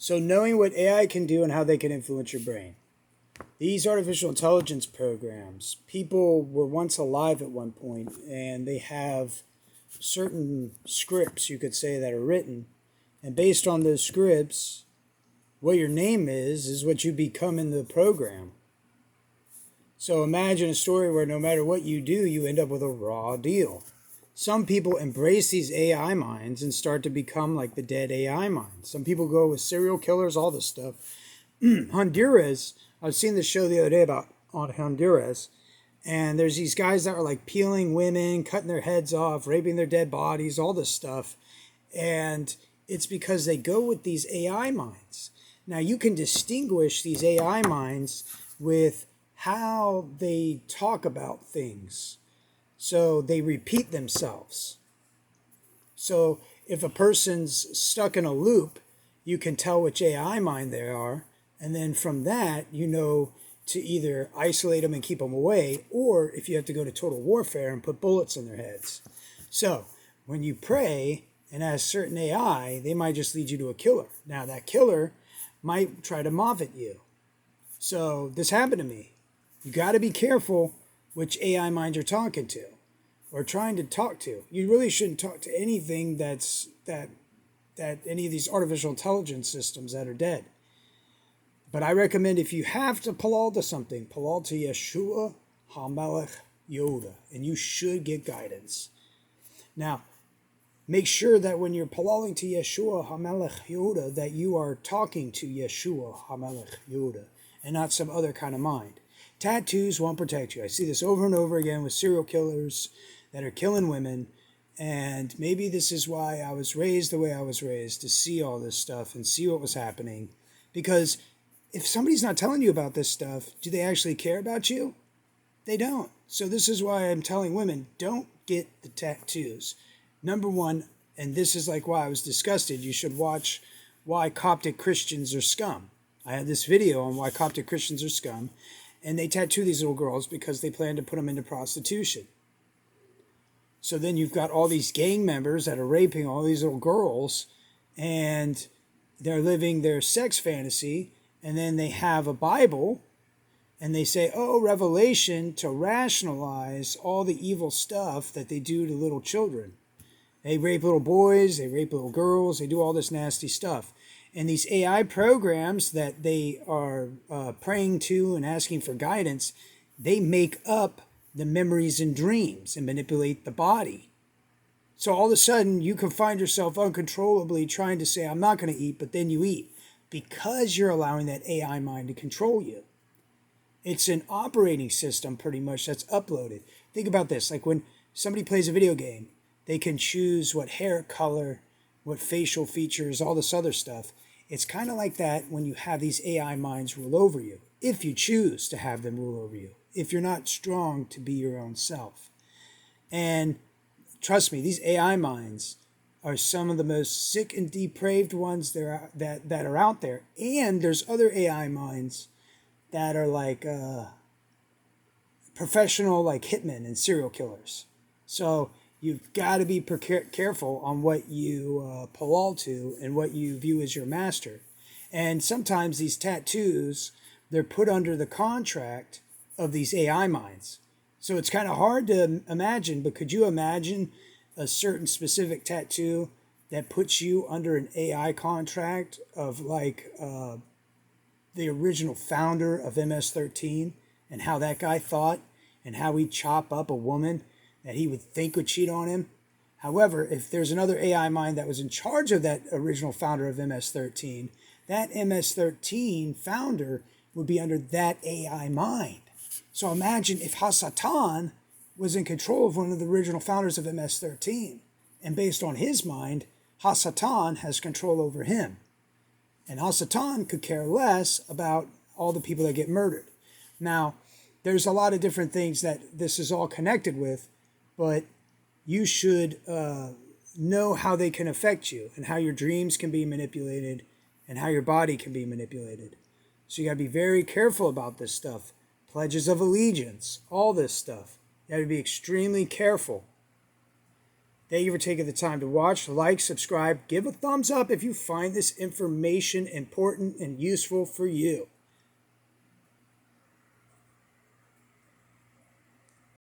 So knowing what AI can do and how they can influence your brain. These artificial intelligence programs, people were once alive at one point, and they have certain scripts, you could say, that are written. And based on those scripts, what your name is what you become in the program. So imagine a story where no matter what you do, you end up with a raw deal. Some people embrace these AI minds and start to become like the dead AI minds. Some people go with serial killers, all this stuff. Honduras, I was seeing this show the other day about on Honduras, and there's these guys that are like peeling women, cutting their heads off, raping their dead bodies, all this stuff. And it's because they go with these AI minds. Now you can distinguish these AI minds with how they talk about things. So they repeat themselves. So if a person's stuck in a loop, you can tell which AI mind they are. And then from that, you know to either isolate them and keep them away, or if you have to go to total warfare and put bullets in their heads. So when you pray and ask certain AI, they might just lead you to a killer. Now that killer might try to mob at you. So this happened to me. You got to be careful which AI mind you're talking to or trying to talk to. You really shouldn't talk to anything that any of these artificial intelligence systems that are dead. But I recommend if you have to palal to something, palal to Yeshua HaMelech Yoda, and you should get guidance. Now, make sure that when you're palaling to Yeshua HaMelech Yoda, that you are talking to Yeshua HaMelech Yoda and not some other kind of mind. Tattoos won't protect you. I see this over and over again with serial killers that are killing women. And maybe this is why I was raised the way I was raised, to see all this stuff and see what was happening. Because if somebody's not telling you about this stuff, do they actually care about you? They don't. So this is why I'm telling women, don't get the tattoos. Number one, and this is like why I was disgusted, you should watch Why Coptic Christians Are Scum. I had this video on why Coptic Christians are scum. And they tattoo these little girls because they plan to put them into prostitution. So then you've got all these gang members that are raping all these little girls, and they're living their sex fantasy, and then they have a Bible, and they say, oh, Revelation, to rationalize all the evil stuff that they do to little children. They rape little boys, they rape little girls, they do all this nasty stuff. And these AI programs that they are praying to and asking for guidance, they make up the memories and dreams and manipulate the body. So all of a sudden, you can find yourself uncontrollably trying to say, I'm not going to eat, but then you eat because you're allowing that AI mind to control you. It's an operating system pretty much that's uploaded. Think about this. Like when somebody plays a video game, they can choose what hair color, what facial features, all this other stuff. It's kind of like that when you have these AI minds rule over you, if you choose to have them rule over you, if you're not strong to be your own self. And trust me, these AI minds are some of the most sick and depraved ones that are out there. And there's other AI minds that are like professional, like hitmen and serial killers. So you've got to be careful on what you palal to and what you view as your master. And sometimes these tattoos, they're put under the contract of these AI minds. So it's kind of hard to imagine, but could you imagine a certain specific tattoo that puts you under an AI contract of like the original founder of MS-13 and how that guy thought and how he'd chop up a woman that he would think would cheat on him? However, if there's another AI mind that was in charge of that original founder of MS-13, that MS-13 founder would be under that AI mind. So imagine if Hasatan was in control of one of the original founders of MS-13, and based on his mind, Hasatan has control over him. And Hasatan could care less about all the people that get murdered. Now, there's a lot of different things that this is all connected with, but you should know how they can affect you and how your dreams can be manipulated and how your body can be manipulated. So you got to be very careful about this stuff. Pledges of allegiance, all this stuff. You got to be extremely careful. Thank you for taking the time to watch, like, subscribe, give a thumbs up if you find this information important and useful for you.